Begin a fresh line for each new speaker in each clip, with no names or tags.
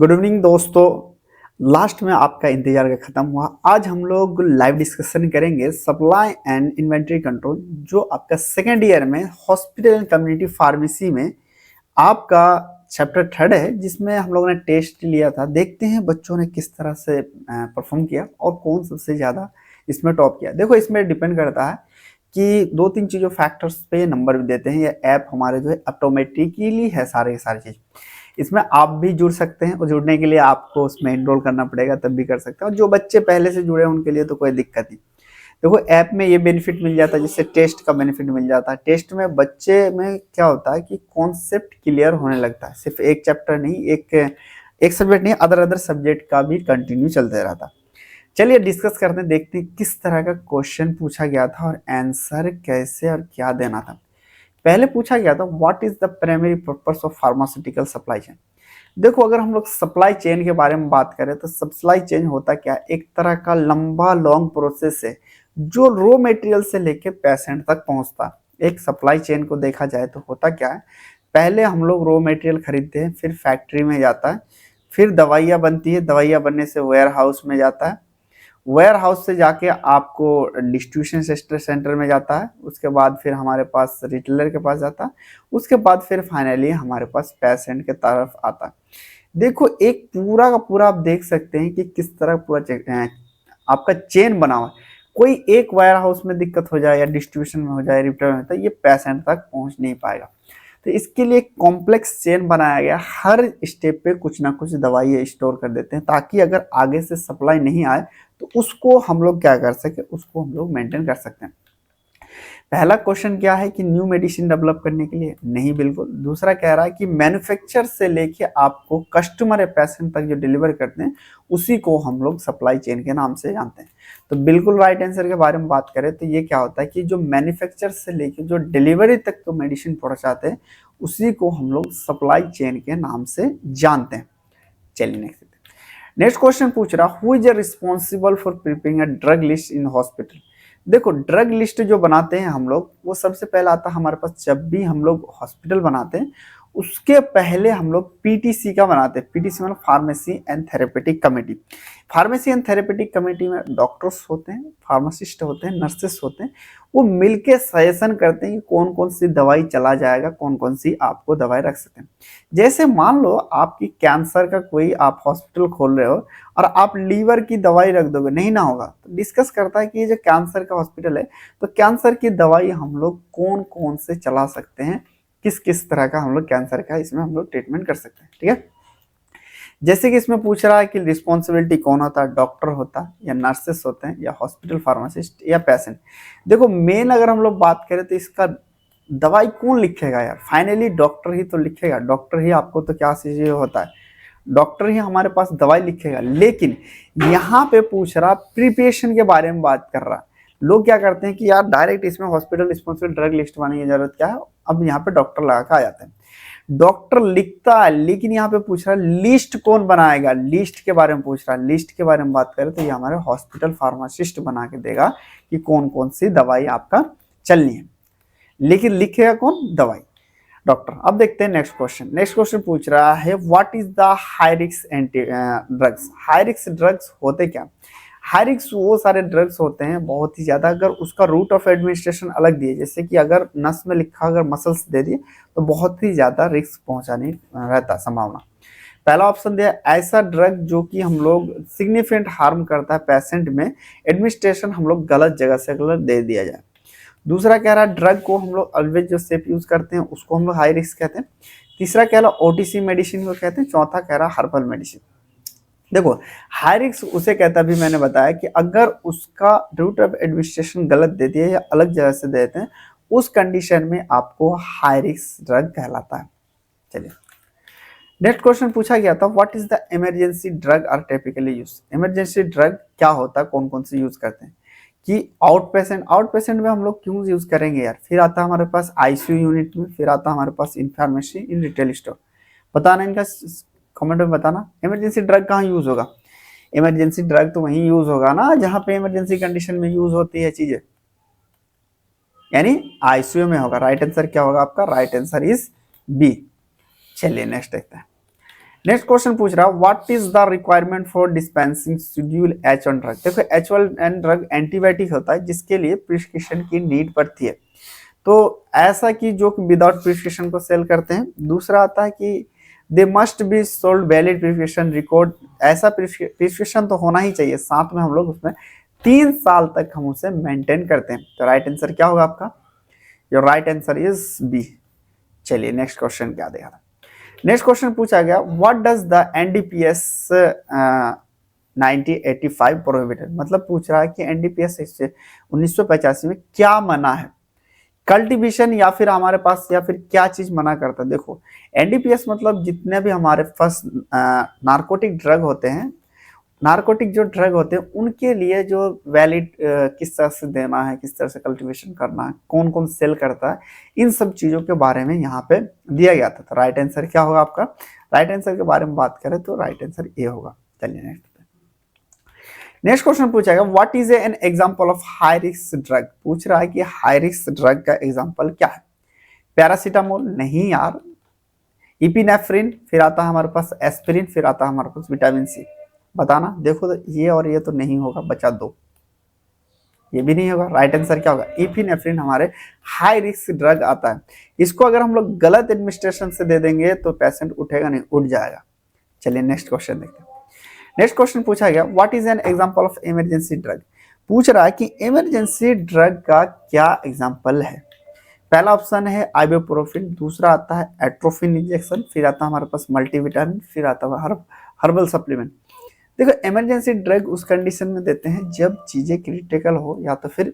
Good evening दोस्तों। Last में आपका इंतजार खत्म हुआ। आज हम लोग लाइव डिस्कशन करेंगे सप्लाई एंड इन्वेंटरी कंट्रोल, जो आपका सेकेंड ईयर में हॉस्पिटल एंड कम्युनिटी फार्मेसी में आपका चैप्टर थर्ड है, जिसमें हम लोगों ने टेस्ट लिया था। देखते हैं बच्चों ने किस तरह से परफॉर्म किया और कौन सबसे ज़्यादा इसमें टॉप किया। देखो, इसमें डिपेंड करता है कि दो तीन चीज़ों फैक्टर्स पे नंबर भी देते हैं। ये ऐप हमारे जो है ऑटोमेटिकली है सारे चीज़। इसमें आप भी जुड़ सकते हैं और जुड़ने के लिए आपको उसमें एनरोल करना पड़ेगा, तब भी कर सकते हैं। और जो बच्चे पहले से जुड़े हैं उनके लिए तो कोई दिक्कत नहीं। देखो, ऐप में ये बेनिफिट मिल जाता है, जिससे टेस्ट का बेनिफिट मिल जाता है। टेस्ट में बच्चे में क्या होता है कि कॉन्सेप्ट क्लियर होने लगता है। सिर्फ एक चैप्टर नहीं, एक सब्जेक्ट नहीं, अदर सब्जेक्ट का भी कंटिन्यू चलते रहता। चलिए डिस्कस करते हैं, देखते हैं किस तरह का क्वेश्चन पूछा गया था और आंसर कैसे और क्या देना था। पहले पूछा गया था what is the primary purpose of pharmaceutical supply chain. देखो, अगर हम लोग सप्लाई चेन के बारे में बात करें तो सप्लाई चेन होता क्या है, एक तरह का लंबा लॉन्ग प्रोसेस है जो रॉ मटेरियल से लेके पेशेंट तक पहुंचता है। एक सप्लाई चेन को देखा जाए तो होता क्या है, पहले हम लोग रॉ मटेरियल खरीदते हैं, फिर फैक्ट्री में जाता है, फिर दवाइयाँ बनती है, दवाइयाँ बनने से वेयर हाउस में जाता है, वेयर हाउस से जाके आपको डिस्ट्रीब्यूशन सेंटर में जाता है, उसके बाद फिर हमारे पास रिटेलर के पास जाता है, उसके बाद फिर फाइनली हमारे पास पेशेंट के तरफ आता है। देखो, एक पूरा का पूरा आप देख सकते हैं कि किस तरह पूरा आपका चेन बना हुआ है। कोई एक वायर हाउस में दिक्कत हो जाए या डिस्ट्रीब्यूशन में हो जाए, रिटेलर में हो जाए, ये पेशेंट तक पहुंच नहीं पाएगा। तो इसके लिए कॉम्प्लेक्स चेन बनाया गया। हर स्टेप पे कुछ ना कुछ दवाई स्टोर कर देते हैं, ताकि अगर आगे से सप्लाई नहीं आए तो उसको हम लोग क्या कर सके, उसको हम लोग मेंटेन कर सकते हैं। पहला क्वेश्चन क्या है कि न्यू मेडिसिन डेवलप करने के लिए नहीं, बिल्कुल। दूसरा कह रहा है कि मैन्युफैक्चर से लेके आपको कस्टमर या पेशेंट तक जो डिलीवर करते हैं उसी को हम लोग सप्लाई चेन के नाम से जानते हैं। तो बिल्कुल राइट आंसर के बारे में बात करें तो ये क्या होता है कि जो मैन्युफैक्चर से लेके जो डिलीवरी तक तो मेडिसिन पहुंचाते हैं उसी को हम लोग सप्लाई चेन के नाम से जानते हैं। चलिए नेक्स्ट क्वेश्चन पूछ रहा, who is responsible for preparing a drug list in hospital. देखो, ड्रग लिस्ट जो बनाते हैं हम लोग, वो सबसे पहला आता है हमारे पास। जब भी हम लोग हॉस्पिटल बनाते हैं उसके पहले हम लोग पीटीसी का बनाते हैं। पीटीसी मतलब pharmacy and therapeutic committee. Pharmacy and therapeutic committee में डॉक्टर्स होते हैं, फार्मासिस्ट होते हैं, नर्सेस होते हैं। वो मिलके सजेशन करते हैं कि कौन कौन सी दवाई चला जाएगा, कौन कौन सी आपको दवाई रख सकते हैं। जैसे मान लो आपकी कैंसर का कोई आप हॉस्पिटल खोल रहे हो और आप लीवर की दवाई रख दोगे, नहीं ना होगा। तो डिस्कस करता है कि ये जो कैंसर का हॉस्पिटल है, तो कैंसर की दवाई हम लोग कौन कौन से चला सकते हैं, किस किस तरह का हम लोग कैंसर का इसमें हम लोग ट्रीटमेंट कर सकते हैं। ठीक है, जैसे कि इसमें पूछ रहा है कि रिस्पॉन्सिबिलिटी कौन होता है, डॉक्टर होता है या नर्सेस होते हैं या हॉस्पिटल फार्मासिस्ट या पेशेंट। देखो, मेन अगर हम लोग बात करें तो इसका दवाई कौन लिखेगा यार, फाइनली डॉक्टर ही तो लिखेगा। डॉक्टर ही आपको तो क्या चीज होता है, डॉक्टर ही हमारे पास दवाई लिखेगा। लेकिन यहाँ पे पूछ रहा प्रिपरेशन के बारे में बात कर रहा। लोग क्या करते हैं कि यार डायरेक्ट इसमें हॉस्पिटल रिस्पॉन्सिबल ड्रग लिस्ट बनाने की जरूरत क्या है, अब यहाँ पे डॉक्टर लगा के आ जाते हैं। डॉक्टर लिखता है, लेकिन यहाँ पे पूछ रहा है लिस्ट कौन बनाएगा, लिस्ट के बारे में पूछ रहा है। लिस्ट के बारे में बात करें तो ये हमारे हॉस्पिटल फार्मासिस्ट बना के देगा कि कौन कौन सी दवाई आपका चलनी है, लेकिन लिखेगा कौन, दवाई, डॉक्टर। अब देखते हैं नेक्स्ट क्वेश्चन। नेक्स्ट क्वेश्चन पूछ रहा है what is the high risk anti drugs. High risk drugs होते क्या, हाई रिस्क वो सारे ड्रग्स होते हैं बहुत ही ज्यादा, अगर उसका रूट ऑफ एडमिनिस्ट्रेशन अलग दिए, जैसे कि अगर नस में लिखा अगर मसल्स दे दिए तो बहुत ही ज्यादा रिस्क पहुंचाने रहता संभावना। पहला ऑप्शन दिया ऐसा ड्रग जो कि हम लोग सिग्निफिकेंट हार्म करता है पेशेंट में, एडमिनिस्ट्रेशन हम लोग गलत जगह से गलत दे दिया जाए। दूसरा कह रहा है ड्रग को हम लोग ऑलवेज जो सेफ यूज करते हैं उसको हम लोग हाई रिस्क कहते हैं। तीसरा कह रहा ओटीसी मेडिसिन को कहते हैं। चौथा कह रहा हर्बल मेडिसिन। देखो, हाई रिस्क उसे कहता है, अभी मैंने बताया कि अगर उसका रूट ऑफ एडमिनिस्ट्रेशन गलत दे दिया या अलग जगह से देते हैं, उस कंडीशन में आपको हाई रिस्क ड्रग कहलाता है। चलिए नेक्स्ट क्वेश्चन पूछा गया था what is the emergency drug are typically use. Emergency drug क्या होता है, कौन कौन से यूज करते हैं कि आउट पेशेंट में हम लोग क्यों यूज करेंगे यार। फिर आता है हमारे पास आईसीयू यूनिट में, फिर आता है हमारे पास in pharmacy, in retail store. बताना इनका कमेंट में बताना इमरजेंसी ड्रग कहाँ यूज होगा। इमरजेंसी ड्रग तो वहीं यूज होगा ना जहाँ पे इमरजेंसी कंडीशन में यूज होती है चीजें, यानी आईसीयू में होगा। राइट आंसर क्या होगा आपका, राइट आंसर इज बी। चलिए नेक्स्ट देखते हैं। नेक्स्ट क्वेश्चन पूछ रहा है what is the requirement for dispensing schedule H1 drug. देखो H1N ड्रग एंटीबायोटिक होता है जिसके लिए प्रिस्क्रिप्शन की नीड पड़ती है। तो ऐसा कि जो विदाउट प्रिस्क्रिप्शन को सेल करते हैं। दूसरा आता है कि they must be sold valid prescription record. ऐसा प्रिस्क्रिप्शन तो होना ही चाहिए, साथ में हम लोग उसमें 3 साल तक हम उसे मेंटेन करते हैं। तो राइट आंसर क्या होगा आपका? Your right answer is B. चलिए नेक्स्ट क्वेश्चन क्या देगा। नेक्स्ट क्वेश्चन पूछा गया what does the NDPS 1985 prohibited. मतलब पूछ रहा है कि NDPS 1985 में क्या मना है, कल्टीवेशन या फिर हमारे पास या फिर क्या चीज मना करता है। देखो NDPS मतलब जितने भी हमारे पास नार्कोटिक ड्रग होते हैं, नार्कोटिक जो ड्रग होते हैं उनके लिए जो वैलिड किस तरह से देना है, किस तरह से कल्टीवेशन करना है, कौन कौन सेल करता है, इन सब चीज़ों के बारे में यहाँ पे दिया गया था। तो राइट आंसर क्या होगा आपका? राइट आंसर के बारे में बात करें तो राइट आंसर ए होगा। चलिए नेक्स्ट क्वेश्चन पूछा गया what is an example of high risk drug. पूछ रहा है कि हाई रिस्क ड्रग का एग्जांपल क्या है। पैरासीटामोल नहीं यार, इपिनेफ्रिन, फिर आता है हमारे पास एस्पिरिन, फिर आता है हमारे पास विटामिन सी। बताना। देखो तो ये और ये तो नहीं होगा, बचा दो, ये भी नहीं होगा। राइट आंसर क्या होगा? इपिनेफ्रिन हमारे हाई रिस्क ड्रग आता है। इसको अगर हम लोग गलत एडमिनिस्ट्रेशन से दे देंगे तो पेशेंट उठेगा नहीं, उठ जाएगा। चलिए नेक्स्ट क्वेश्चन देखते हैं। नेक्स्ट क्वेश्चन पूछा गया what is an example of emergency drug. पूछ रहा है कि इमरजेंसी ड्रग का क्या एग्जांपल है। पहला ऑप्शन है आइबुप्रोफिन, दूसरा आता है एट्रोफिन इंजेक्शन, फिर आता है हमारे पास मल्टीविटामिन, फिर आता है हर्बल सप्लीमेंट। देखो इमरजेंसी ड्रग उस कंडीशन में देते हैं जब चीजें क्रिटिकल हो या तो फिर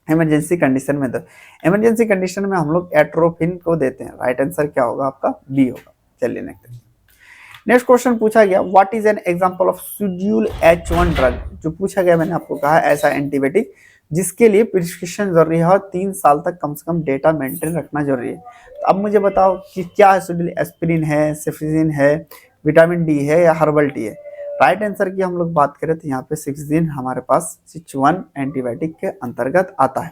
इमरजेंसी कंडीशन में दो। इमरजेंसी कंडीशन में हम लोग एट्रोफिन को देते हैं। राइट आंसर क्या होगा आपका? बी होगा। चलिए नेक्स्ट क्वेश्चन पूछा गया what is an example of schedule H1 drug. जो पूछा गया मैंने आपको कहा ऐसा एंटीबायोटिक जिसके लिए प्रिस्क्रिप्शन जरूरी है और 3 साल तक कम से कम डेटा मेंटेन रखना जरूरी है। तो अब मुझे बताओ कि क्या है शेड्यूल? एस्पिरिन है, सेफिजिन है, विटामिन डी है या हर्बल टी है। राइट आंसर की हम लोग बात करें तो यहाँ पे सेफिजिन हमारे पास H1 एंटीबायोटिक के अंतर्गत आता है।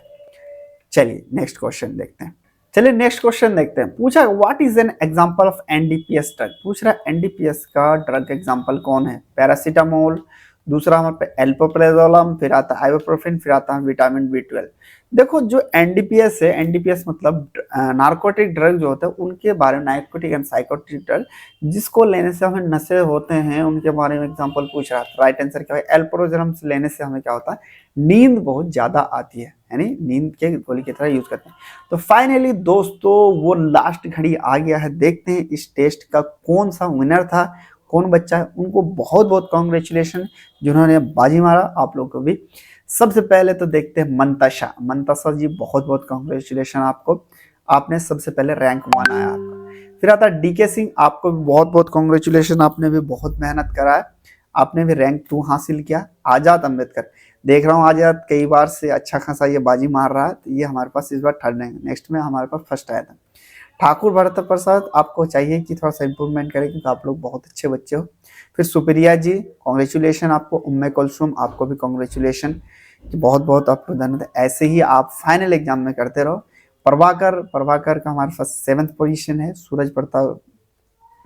चलिए नेक्स्ट क्वेश्चन देखते हैं। चलिए नेक्स्ट क्वेश्चन देखते हैं। पूछा what is an example of NDPS drug. पूछ रहा है NDPS का ड्रग एग्जांपल कौन है। पैरासीटामोल, दूसरा हमारे पे एल्पोप्रेजोलम, फिर आता है आइबुप्रोफिन, फिर आता है विटामिन B12। देखो जो NDPS है, NDPS मतलब नार्कोटिक ड्रग जो होते हैं उनके बारे में, नार्कोटिक एंड साइकोटिक ड्रग जिसको लेने से हमें नशे होते हैं उनके बारे में एग्जांपल पूछ रहा है। राइट आंसर क्या है? एल्प्रोजोलम लेने से हमें क्या होता है? नींद बहुत ज्यादा आती है, यानी नींद के गोली की तरह यूज करते हैं। तो फाइनली दोस्तों वो लास्ट घड़ी आ गया है। देखते हैं इस टेस्ट का कौन सा विनर था, कौन बच्चा है। उनको बहुत बहुत कॉन्ग्रेचुलेशन जिन्होंने बाजी मारा। आप लोग को भी सबसे पहले तो देखते हैं मंताशा। मंताशा जी बहुत बहुत कॉन्ग्रेचुलेशन आपको, आपने सबसे पहले रैंक 1 आया आपका। फिर आता DK सिंह, आपको भी बहुत बहुत कॉन्ग्रेचुलेशन, आपने भी बहुत मेहनत करा है, आपने भी रैंक 2 हासिल किया। आजाद अम्बेडकर, देख रहा हूँ आजाद कई बार से अच्छा खासा ये बाजी मार रहा है, तो ये हमारे पास इस बार थर्ड रैंक, नेक्स्ट में हमारे पास फर्स्ट आया था। ठाकुर भरत प्रसाद, आपको चाहिए कि थोड़ा सा इंप्रूवमेंट करें क्योंकि आप लोग बहुत अच्छे बच्चे हो। फिर सुप्रिया जी कॉन्ग्रेचुलेशन आपको। उम्मे कुलसुम, आपको भी कॉन्ग्रेचुलेशन, बहुत बहुत आपको धन्यवाद। ऐसे ही आप फाइनल एग्जाम में करते रहो। प्रभाकर का हमारे पास 7th पोजीशन है। सूरज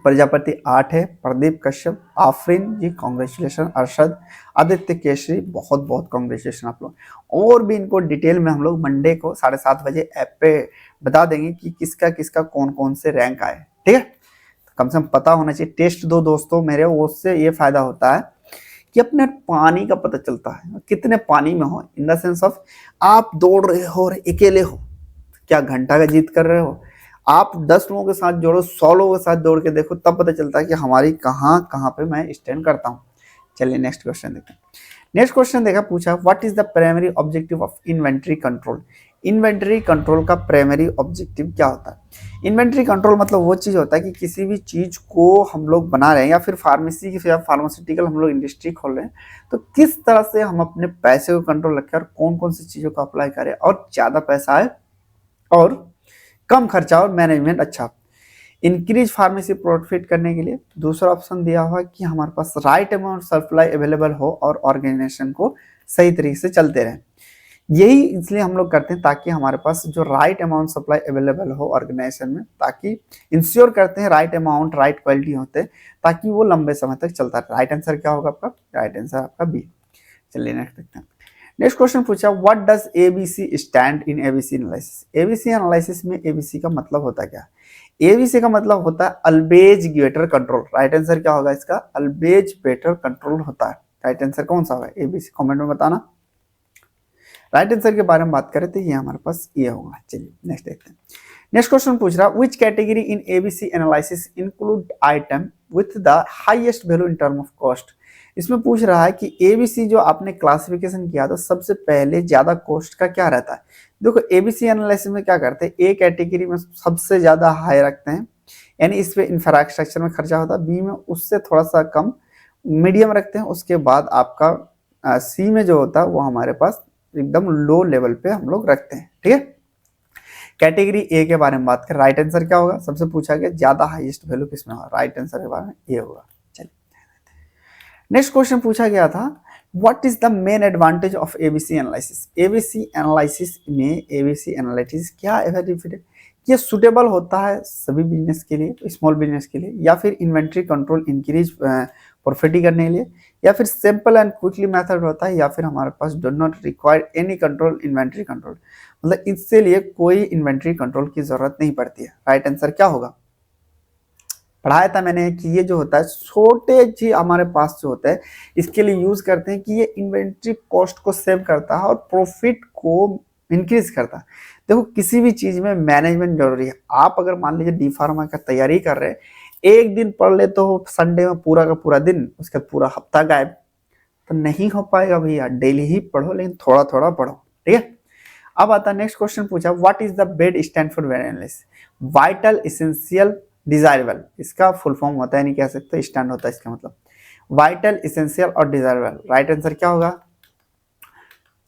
प्रजापति 8 है। प्रदीप कश्यप, आफरीन जी कॉन्ग्रेचुलेशन। अरशद, आदित्य केशरी, बहुत बहुत कॉन्ग्रेचुलेशन आप लोग। और भी इनको डिटेल में हम लोग मंडे को 7:30 बजे ऐप पे बता देंगे कि किसका किसका कौन कौन से रैंक आए। ठीक है, तो कम से कम पता होना चाहिए। टेस्ट दो दोस्तों मेरे, उससे ये फायदा होता है कि अपने पानी का पता चलता है, कितने पानी में हो, इन द सेंस ऑफ आप दौड़ रहे हो और अकेले हो, क्या घंटा का जीत कर रहे हो। आप 10 लोगों के साथ जोड़ो, 100 लोगों के साथ दौड़ के देखो, तब पता चलता है कि हमारी कहाँ कहाँ पे मैं स्टैंड करता हूँ। चलिए नेक्स्ट क्वेश्चन देखते हैं। नेक्स्ट क्वेश्चन देखा, पूछा what is the primary objective of inventory control. Inventory control का प्राइमरी ऑब्जेक्टिव क्या होता है। इन्वेंट्री कंट्रोल मतलब वो चीज होता है कि किसी भी चीज को हम लोग बना रहे हैं या फिर फार्मेसी की या फार्मास्यूटिकल हम लोग इंडस्ट्री खोल रहे हैं, तो किस तरह से हम अपने पैसे को कंट्रोल रखें और कौन कौन सी चीजों को अप्लाई करें और ज्यादा पैसा आए और कम खर्चा और मैनेजमेंट अच्छा। इंक्रीज फार्मेसी प्रॉफिट करने के लिए दूसरा ऑप्शन दिया हुआ कि हमारे पास राइट अमाउंट सप्लाई अवेलेबल हो और ऑर्गेनाइजेशन को सही तरीके से चलते रहे। यही इसलिए हम लोग करते हैं ताकि हमारे पास जो राइट अमाउंट सप्लाई अवेलेबल हो ऑर्गेनाइजेशन में, ताकि इंश्योर करते हैं राइट अमाउंट राइट क्वालिटी होते हैं ताकि वो लंबे समय तक चलता है। राइट आंसर क्या होगा आपका? राइट आंसर आपका बी। चलिए नेक्स्ट देखते हैं। नेक्स्ट क्वेश्चन पूछा, what does ABC stand in ABC analysis? ABC analysis में एबीसी का मतलब होता क्या? एबीसी का मतलब होता है always better control. Right answer क्या होगा इसका? अल्वेज बेटर कंट्रोल होता है। राइट आंसर कौन सा होगा? एबीसी कमेंट में बताना। राइट आंसर के बारे में बात करें तो ये हमारे पास ये होगा। चलिए नेक्स्ट देखते हैं। नेक्स्ट क्वेश्चन पूछ रहा, which category in ABC analysis include item with the highest value in term of cost? इसमें पूछ रहा है कि एबीसी जो आपने क्लासिफिकेशन किया तो सबसे पहले ज्यादा कॉस्ट का क्या रहता है? देखो एबीसी एनालिसिस में क्या करते हैं, ए कैटेगरी में सबसे ज्यादा हाई रखते हैं, यानी इस पे इंफ्रास्ट्रक्चर में खर्चा होता है। बी में उससे थोड़ा सा कम मीडियम रखते हैं। उसके बाद आपका सी में जो होता है वो हमारे पास एकदम लो लेवल पे हम लोग रखते हैं। ठीक है, कैटेगरी ए के बारे में बात करें, राइट आंसर क्या होगा? सबसे पूछा गया ज्यादा हाईएस्ट वैल्यू किसमें होगा? राइट आंसर के बारे में ए होगा। चलिए नेक्स्ट क्वेश्चन पूछा गया था, what is the main advantage of ABC analysis? ABC analysis में एबीसी एनालिसिस क्या बेनिफिट है? ये सुटेबल होता है सभी बिजनेस के लिए, स्मॉल बिजनेस के लिए, या फिर इन्वेंट्री कंट्रोल इंक्रीज प्रॉफिटी करने के लिए, या फिर सिंपल एंड क्विकली मेथड होता है, या फिर हमारे पास do not require any control inventory control, मतलब इससे लिए कोई इन्वेंट्री कंट्रोल की जरूरत नहीं पड़ती है। राइट आंसर क्या होगा? पढ़ाया था मैंने कि ये जो होता है छोटे चीज हमारे पास जो होता है इसके लिए यूज करते हैं कि ये इन्वेंट्री कॉस्ट को सेव करता है और प्रॉफिट को इंक्रीज करता है। देखो किसी भी चीज में मैनेजमेंट जरूरी है। आप अगर मान लीजिए डी फार्मा का तैयारी कर रहे हैं, एक दिन पढ़ ले तो संडे में पूरा का पूरा दिन, उसका पूरा हफ्ता गायब, तो नहीं हो पाएगा भैया। डेली ही पढ़ो लेकिन थोड़ा थोड़ा पढ़ो। ठीक है, अब आता है नेक्स्ट क्वेश्चन पूछा, what is the bed stand for variables? Vital, essential, desirable, इसका फुल फॉर्म होता है, नहीं कह सकते स्टैंड होता है इसका मतलब। वाइटल, एसेंशियल और डिजायरेबल, राइट आंसर क्या होगा?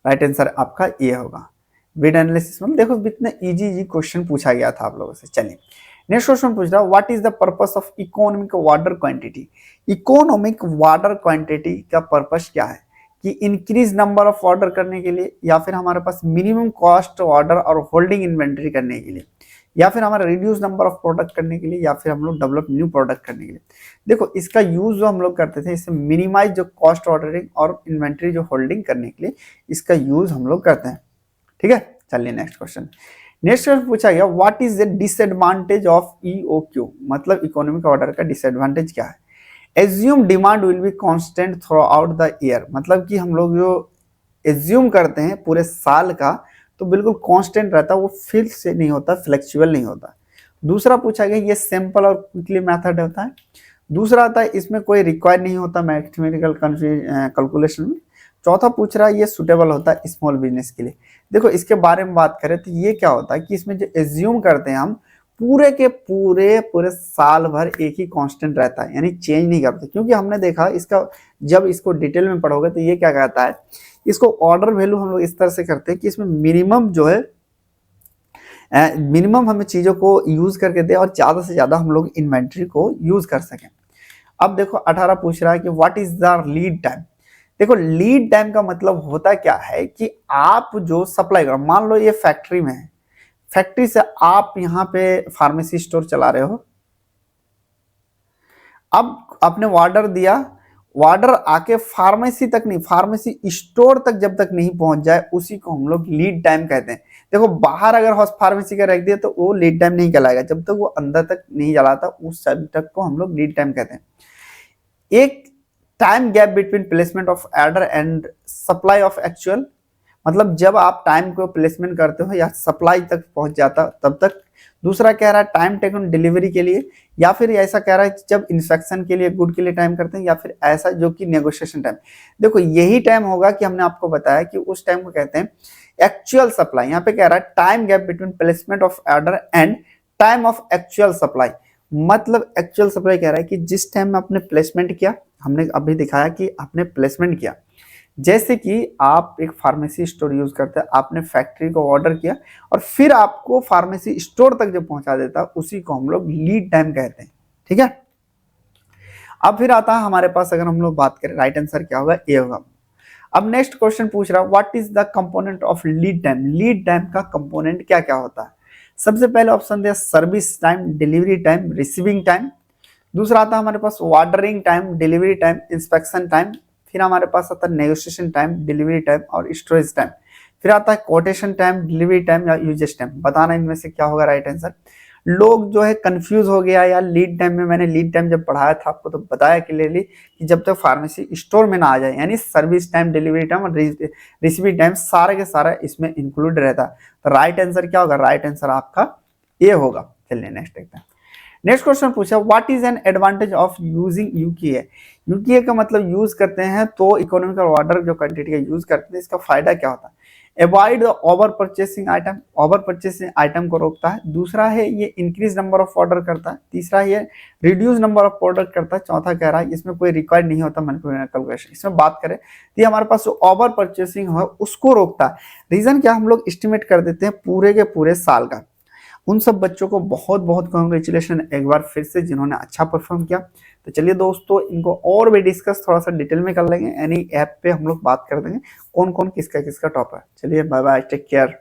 राइट आंसर आपका ये होगा। बेड एनालिसिस में देखो कितने इजी क्वेश्चन पूछा गया था आप लोगों से। चलिए नेक्स्ट क्वेश्चन पूछ रहा है, what is the purpose of economic water quantity? Economic water quantity का पर्पस क्या है? कि इंक्रीज नंबर ऑफ ऑर्डर करने के लिए, या फिर हमारे पास मिनिमम कॉस्ट ऑर्डर और होल्डिंग इन्वेंट्री करने के लिए, या फिर हमारा रिड्यूस नंबर ऑफ प्रोडक्ट करने के लिए, या फिर हम लोग डेवलप न्यू प्रोडक्ट करने के लिए। देखो इसका यूज जो हम लोग करते थे, इससे मिनिमाइज जो कॉस्ट ऑर्डरिंग और इन्वेंट्री जो होल्डिंग करने के लिए इसका यूज हम लोग करते हैं। ठीक है, चलिए नेक्स्ट क्वेश्चन। नेक्स्ट क्वेश्चन पूछा गया, what is the disadvantage of EOQ? मतलब इकोनॉमिक ऑर्डर का डिसएडवांटेज क्या है? Assume demand will be constant through out the year, मतलब कि हम लोग जो एज्यूम करते हैं पूरे साल का तो बिल्कुल कांस्टेंट रहता है, वो फिक्स से नहीं होता, फ्लेक्चुअल नहीं होता। दूसरा पूछा गया, ये सिंपल और क्विकली मेथड होता है। दूसरा आता है इसमें कोई रिक्वायर नहीं होता मैथमेटिकल कैलकुलेशन में। चौथा पूछ रहा है ये सुटेबल होता है स्मॉल बिजनेस के लिए। देखो इसके बारे में बात करें तो ये क्या होता है कि इसमें जो एज्यूम करते हैं हम पूरे के पूरे पूरे साल भर एक ही कांस्टेंट रहता है, यानी चेंज नहीं करते। क्योंकि हमने देखा इसका, जब इसको डिटेल में पढ़ोगे तो ये क्या कहता है, इसको ऑर्डर वैल्यू हम लोग इस तरह से करते हैं कि इसमें मिनिमम जो है मिनिमम हमें चीजों को यूज करके दे और ज्यादा से ज्यादा हम लोग इन्वेंट्री को यूज कर सकें। अब देखो 18 पूछ रहा है कि what is the lead time? देखो लीड टाइम का मतलब होता क्या है कि आप जो सप्लाई करो, मान लो ये फैक्ट्री में है, फैक्ट्री से आप यहाँ पे फार्मेसी स्टोर चला रहे हो, अब आपने ऑर्डर दिया, ऑर्डर आके फार्मेसी तक नहीं, फार्मेसी स्टोर तक जब तक नहीं पहुंच जाए उसी को हम लोग लीड टाइम कहते हैं। देखो बाहर अगर फार्मेसी का रख दिया तो वो लीड टाइम नहीं कहलाएगा, जब तक वो अंदर तक नहीं जलाता उस टाइम तक को हम लोग लीड टाइम कहते हैं। एक time gap between placement of order and supply of actual, मतलब जब आप टाइम को प्लेसमेंट करते हो या सप्लाई तक पहुंच जाता तब तक। दूसरा कह रहा है टाइम टेकन डिलीवरी के लिए, या फिर ऐसा कह रहा है जब इंस्पेक्शन के लिए गुड के लिए टाइम करते हैं, या फिर ऐसा जो कि नेगोशिएशन टाइम। देखो यही टाइम होगा कि हमने आपको बताया कि उस टाइम को कहते हैं एक्चुअल सप्लाई। यहाँ पे कह रहा है time gap between placement of order and time of actual supply, मतलब एक्चुअल सप्लाई कह रहा है कि जिस टाइम में आपने प्लेसमेंट किया, हमने अभी दिखाया कि आपने प्लेसमेंट किया, जैसे कि आप एक फार्मेसी स्टोर यूज करते हैं, आपने फैक्ट्री को ऑर्डर किया और फिर आपको फार्मेसी स्टोर तक जो पहुंचा देता उसी को हम लोग लीड टाइम कहते हैं। ठीक है, अब फिर आता है हमारे पास, अगर हम लोग बात करें राइट आंसर क्या होगा, ए होगा। अब नेक्स्ट क्वेश्चन पूछ रहा है what is the component of lead time. Lead time का कंपोनेंट क्या क्या होता है। सबसे पहले ऑप्शन दिया service time, delivery time, receiving time. दूसरा आता है हमारे पास ordering time, delivery time, inspection time. फिर हमारे पास आता है नेगोशिएशन टाइम, डिलीवरी टाइम और स्टोरेज टाइम। फिर आता है कोटेशन टाइम, डिलीवरी टाइम या यूजेज टाइम। बताना इनमें से क्या होगा राइट आंसर। लोग जो है कंफ्यूज हो गया यार लीड टाइम में। मैंने लीड टाइम जब पढ़ाया था आपको तो बताया क्लियरली कि जब तक फार्मेसी स्टोर में ना आ जाए, यानी सर्विस टाइम, डिलीवरी टाइम और रिसीविंग टाइम सारा के सारा इसमें इंक्लूड रहता है। तो राइट आंसर क्या होगा, राइट आंसर आपका ए होगा। चलिए नेक्स्ट देखते हैं। नेक्स्ट क्वेश्चन पूछा what is an advantage of using यूकेए। यूकेए का मतलब यूज करते हैं तो इकोनॉमिकल ऑर्डर जो क्वांटिटी का यूज करते हैं, इसका फायदा क्या होता है। Avoid the over purchasing item, over purchasing item को रोकता है। दूसरा है ये इंक्रीज नंबर ऑफ ऑर्डर करता है। तीसरा ये रिड्यूस नंबर ऑफ ऑर्डर करता है। चौथा कह रहा है इसमें कोई रिक्वायर्ड नहीं होता मैन्युफैक्चरिंग कैलकुलेशन। इसमें बात करें तो ये हमारे पास जो ओवर परचेसिंग है उसको रोकता है। रीजन क्या, हम लोग एस्टिमेट कर देते हैं पूरे के पूरे साल का। उन सब बच्चों को बहुत बहुत कॉन्ग्रेचुलेशन एक बार फिर से जिन्होंने अच्छा परफॉर्म किया। तो चलिए दोस्तों इनको और भी डिस्कस थोड़ा सा डिटेल में कर लेंगे, यानी ऐप पे हम लोग बात कर देंगे कौन कौन किसका किसका टॉप है। चलिए बाय बाय, टेक केयर।